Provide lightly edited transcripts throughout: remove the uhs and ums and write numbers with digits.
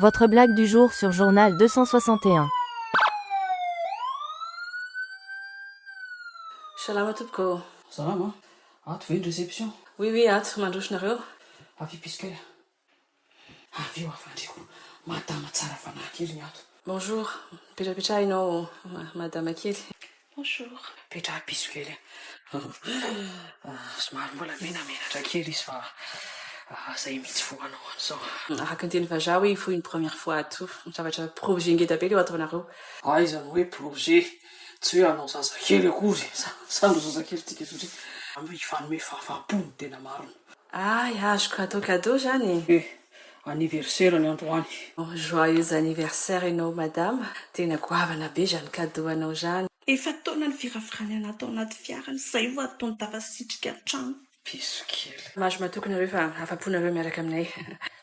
Votre blague du jour sur Journal 261. Salama tompoko. Salama. Ato ve ny réception? Oui, ato mandrosinareo. Avy pisikely. Avy eo avandreko. Madama tsara fanahy kely ny ato. Bonjour. Petrapetrahinao madama kely. Bonjour. Petraha pisikely. Somary mbola menamenatra kely izy fa zay mihitsy foanao an'izao. Araka ny teny vazaha hoe faut une première fois ato. Zavatra projet ngeda be leo ataonareo. Aiza no hoe projet. Tsy hoe anao zazakely akory. Sandro zazakely tika satria amy hifanome fahafaham-pony tena marina. Ay, azoko atao cadeau zany. Anniversaire ny androany. Joyeux anniversaire ianao madame. Tena goavana be zany cadeau anao zany. Efa taona ny firafirany anato anaty fiarany, zay vo ataony tafasitrika trano. Piso kely. Maso matokonareo fa afaponareo miaraka aminay.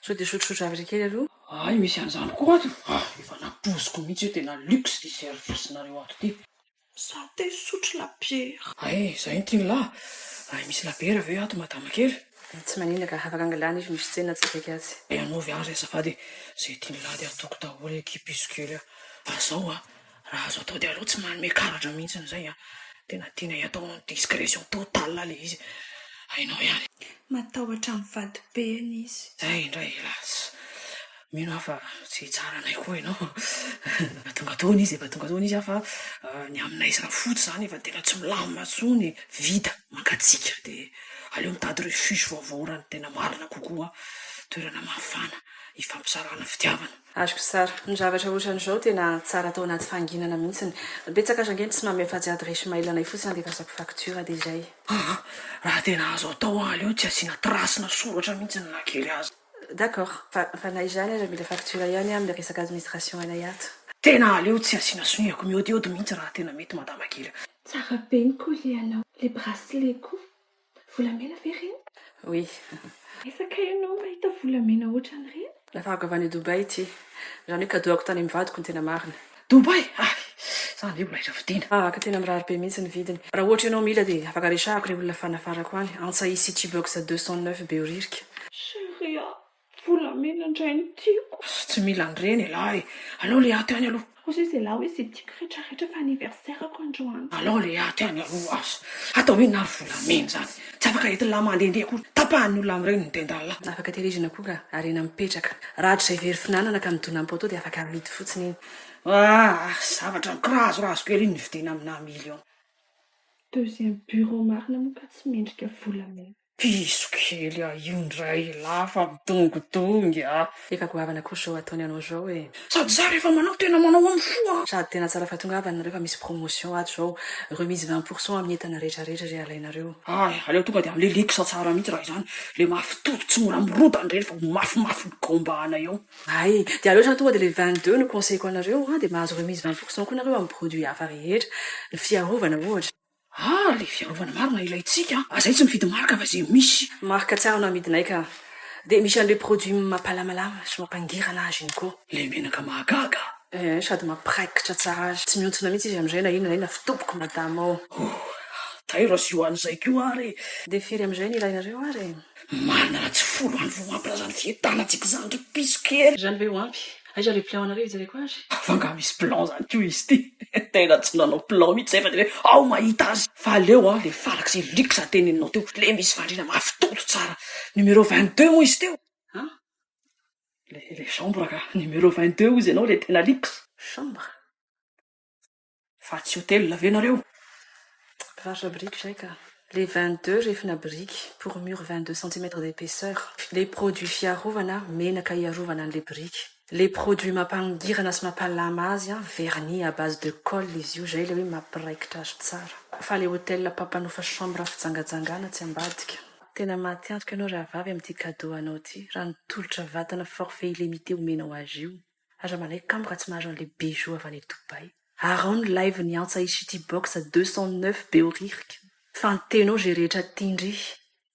So de sotrosotro avy kely aloha. Ay, misy an'izany koa ato. Efa napoziko mihitsy hoe tena luxe ty service-nareo ato ty. Za te sotro labiera. Zay ny tian'lahy. Misy labiera ve ato madama kely? Tsy maninona ka afaka angalana izy misy tsena tsy akaiky azy. Anaovy azy azafady zay tian'lahy de ataoko daholo eky piso kely. Fa zao raha azo atao de aloha tsy manome karatra mihitsy zay. Tena tiana atao en discrétion totale le izy. Hainao ihany. Matahotra amin'ny vady be izy. Zay indray las. Mino aho fa tsy tsara anay koa ianao. Tonga taony izy fa ny aminay izy raha fotsy zany efa tena tsy milamina tsony. Vita mangatsika de aleo mitady refuge vaovaorany tena marina kokoa. Toerana mafana ifampisarana fitiavana. Azoko tsara. Ny zavatra ohatran'izao tena tsara atao anaty fanginana mihitsiny. Betsaka aza angeny tsy manome fatsy adresy mail anay fotsiny andefasako facture de zay. Raha tena azo atao aleo tsy asiana trasina soratra mihitsy na kely azy. D'accord. Fa na izany aza mila facture ihany amin'ny resaka administration anay ato. Tena aleo tsy asiana soiako miodiody mihitsy raha tena mety madama kely. Tsara be ny collier anao. Le bracelet koa. Volamena ve reny? Oui. Esaka ianao mahita volamena ohatran'ireny? Nafarako avy any Dubai ity. Zany hoe cadeau ako tany amin'ny vadiko ny tena marina. Dubai? Zany hoe mbola hitra vidiana. Ka tena mirary be mihitsy ny vidiny. Raha ohatra ianao mila de afaka resahako ny olona fanafarako any. Antsay City Box 209 Beoririka. Chéria, volamena indray ny tiako. Tsy mila nireny lahy. Alao le ato ihany aloha. Hozy izy lahy hoe izay tiako rehetrarehetra fa anniversaire-ako androany. Alao le ato ihany aloha azo. Atao hoe nary volamena zany. Tsy afaka entin'ny lahy mandehandeha koa. Tapahan'ny olona amin'ireny ny tendala. Afaka tehirizina koa ka arena mipetraka. Raha zay very finanana ka midona amin'ny poto de afaka amidy fotsiny iny. Zavatra mikirazorazo kely iny nividiana amina million. Deuxième bureau marina moa ka tsy mendrika volamena. Piso kely io ndray lafa midongodongy Efa goavana koa zao ataony anao zao e. Sady za rehefa manao tena manao amin'ny foa. Sady tena tsara fatongavana rehefa misy promotion ato zao. Remise 20% amin'ny entana rehetrarehetra zay alainareo. Aleo tonga de am'le liksa tsara mihitsy raha izany. Le mafy toto tsy mora mirotana reny fa mafimafy migombana eo. De aleo zany tonga de le 22 no conseilleko anareo de mahazo remise 20% koa nareo amin'ny produit hafa rehetra. Ny fiarovana ohatra. Le fiarovana marina ilaitsika. Zay tsy mividy marka fa zay misy. Marika tsara no amidinay ka. De misy an'le produit mampalamalama sy mampangirana azy iny koa. Le menaka mahagaga. Sady mampiraikitra tsara azy. Tsy miontsona mihitsy izy am'izay na inona na fitopoko madama ao. Taira sy ho an'izay ko ary. De firy am'izay ny ilainareo ary. Marina raha tsy folo any vo mampilazany fietanatsika zany ry piso kely. Zany ve ho ampy? Aiza le plan anareo ijereko azy? Afanga misy plan zany ko izy ty. Tena tsy nanao plan mihitsy zay fa de hoe ao mahita azy. Fa aleo le farak'izay liksa teneninao teo. Le misy fandriana mafy toto tsara. Numéro 22 moa izy teo. Le chambre ka. Numéro 22 izy ianao le tena liksa. Chambre? Fa tsy hôtel ve nareo? Vache brique zay ka. Les 22 refina briques pour mur 22 cm d'épaisseur. Les produits fiarovana, menaka iarovana an'le briques. Les produits mampangirana sy mampalama azy vernis à base de colle izy io zay le hoe mampiraikitra azy tsara. Fa le hôtel pampanofa chambre fitsangajangana tsy ambadika. Tena maty antoka ianao raha vavy amin'ity cadeau anao ty. Raha nitolotra vatana forfait illimité omenao azy io. Aza malay kambo ka tsy mahazo an'le bijoux avy any Dubai. Aron live ny Antsay City Box 209 Beoririka. Fantenao zay rehetra tiandry.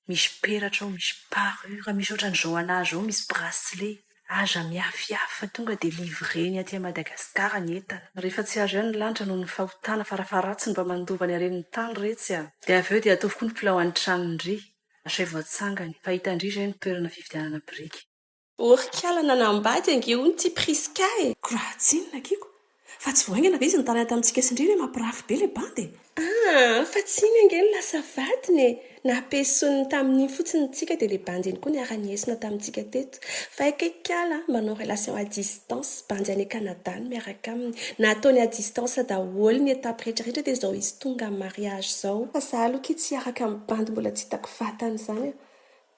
Misy peratra ao, misy parure, misy ohatran'izao anazy ao, misy bracelet. Aza miafiafa tonga de livreny aty Madagasikara ny entana. Rehefa tsy azo ihany ny lanitra noho ny fahotana farafaratsiny mba mandova ny haren'ny tany retsy de avy eo de ataovy koa ny pilao any tranondry. Asay voatsangany. Fa hitandry zay ny toerana fividianana biriky. Orikala nanambady angeony ty priska e. korahatsinona kiko fa tsy voaingana ve izy nytany tamintsika sindriny hoe mampirafy be le bandy Fa tsy iny angeny lasa vadiny e. Nampesoniny tamin'iny fotsiny tsika dia le bandy iny koa niara-niesina tamintsika teto. Fa ekekala manao relation à distance bandy any Canada ny miaraka aminy. Nataony à distance daholo ny étape rehetrarehetra dia izao izy tonga amin'ny mariage izao. Fa za aloha tsy araka amin'ny bandy mbola tsy hitako vatany izany.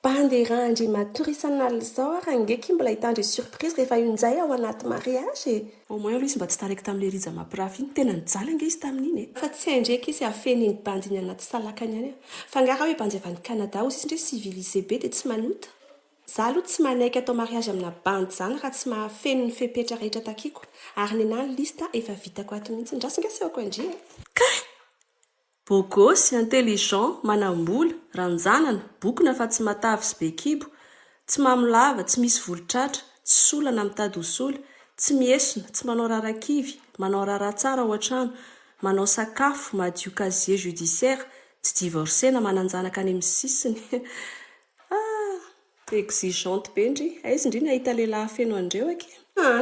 Bandy Andry matory isan'alina izao raha ngeky mbola hitandry surprise rehefa injay ao anaty mariage e. au moins aloha izy mba tsy taraiky tamin'le riza mampirafy iny tena nijaly ange izy tamin'iny e. Fa tsy haindraiky izy afeniny bandy iny anaty salakany any. Fa ngara hoe bandy avy any Canada hozy izy ndre civilisé be dia tsy manota. Za aloha tsy manaiky atao mariage amina bandy zany raha tsy mahafeno ny fepetra rehetra takiko. Ary ny anahy ny lista efa vitako ato mihitsy. Ndrasy nga sehoako andria. bogosy intelligent manam-bola ranjanana bokona fa tsy matavy sy be kibo tsy mamilava tsy misy volotratra tsy solana mitady ho sola tsy miesona tsy manao rarakivy manao raratsara ao an-trano manao sakafo madio casier judiciaire tsy divorcena mananjanaka any amin'ny sisiny exigente be ndry aizy ndry nahita lehilahy feno andreo aky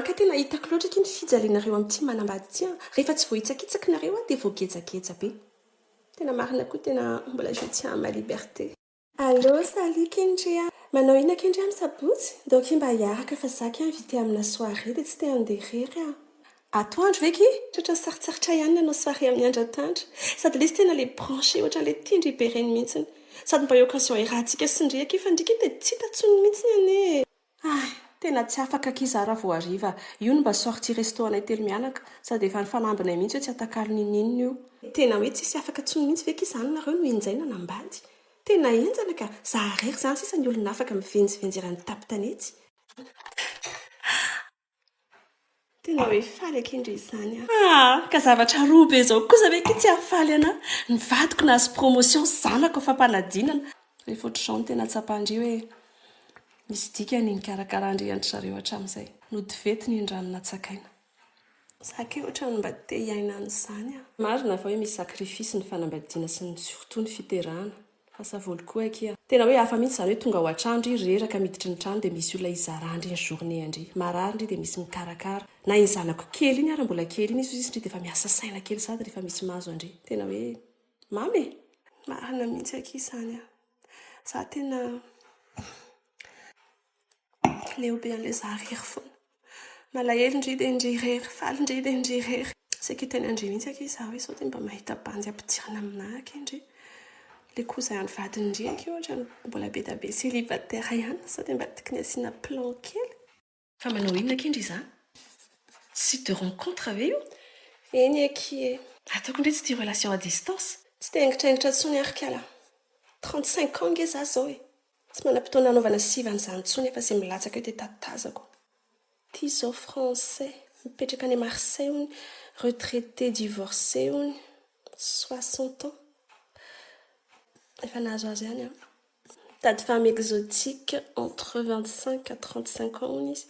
Ka tena hitako loatra ky ny fijalianareo amin'ity manambady ty. Rehefa tsy vohitsakitsakinareo dia voagetsagetsa be. Tena marina koa tena mbola je tiens ma liberté. Allô, salut Kendria. Manao ina Kendria amin'ny sabotsy? Donc mba hiaraka fa zaky invité amina soirée dia tsy te handeha atoandro ve ky Tratra sarotsarotra ihany nanao soirée amin'ny andro atoandro. Sady le izy tena le branché ohatran'le tindry be reny mihitsiny. Sady mba occasion irahantsika sindriaky fa ndriky dia tsy hitatsony mihitsiny ane. tena tsy afaka kizara vao hariva io no mba sorti resto anay telo mianaka sady efa nifanambinay mihitsy hoe tsy atakalo ninina io Tena hoe tsisy afaka tsony mihitsy ve ky izany nareo no injay nanambady. Tena enjana ka zaharery zany sisa ny olona afaka mivenjivenjy raha ny tapitanetsy. Tena hoe faly akindry izany ka zavatra roa be zao kosa ve ky tsy afaly ana nivadiko nazy promotion zanako fa mpanadinana rehefa ohatr'izao no tena tsapandry hoe misy dikany nikarakara-andrianitra zareo hatramin'izay nodivety ny indrano natsakaina Zaka ohatrany mba te hiaina an'izany marina fa hoe misy sakrifisy ny fanambadiana sy ny surtout ny fiterahana fa savoly koa akia tena hoe hafa mihitsy izany hoe tonga ao an-trano ry reraka miditry ny trano dia misy olona izarandry ny journée andry marary dia misy mikarakara na iny zanako kely iny ary mbola kely iny izy ndry dia efa miasa saina kely sady rehefa misy mazo andry tena hoe mamy marina mihitsy aky izany za tena leo be an'ilay zaharery foana malahelo indry dia indry rery faly indry dia indry rery saky tena indry mihitsy aky za hoe sao dia mba mahita bandy ampidirana aminahy aky indry le koza ihany vadiny indry aky ohatrany mbola be da be célibataire ihany sao dia mba tokony asiana plan kely fa manao inona kindry za site de rencontre ve io eny aky ataoko indray tsy tia relation à distance tsy dia engitraingitra tsony arikala 35 ans nge za zao tsy manam-potoana nanaovana sivan'izany tsony efa izay milatsaka eo dia tatazako tia zao français mipetraka any Marseille hony retraité divorcé hony 60 ans efa nahazo azy ihany tady femme exotique entre 25 à 35 ans hony izy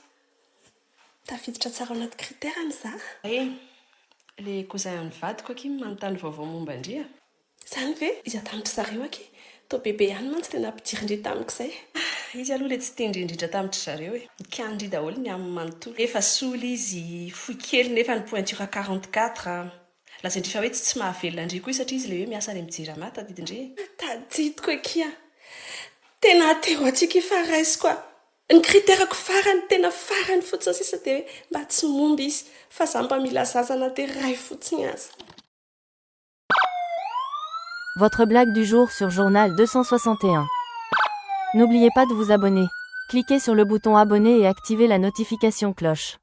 tafiditra tsara anaty critère an'iza le cousin any vadiko aky manontany vaovao momba andria zany ve izy atamitry zareo aky to bebe ihany mantsy le nampidiry indry tamiko izay izy aloha le tsy tendry indrindra tamitry zareo nikandry daholo ny amin'ny manontolo efa soly izy foy kely nefa ny pointure 44 laza indry fa hoe tsy mahavelona indry koa satria izy le hoe miasa any mijery maty tadidindry tadidiko aky tena atero atsika fa raisy koa ny kriterako farany tena farany fotsiny sisa dia hoe mba tsy momby izy fa za mba mila zazana dia ray fotsiny azy. Votre blague du jour sur Journal 261. N'oubliez pas de vous abonner. Cliquez sur le bouton abonner et activez la notification cloche.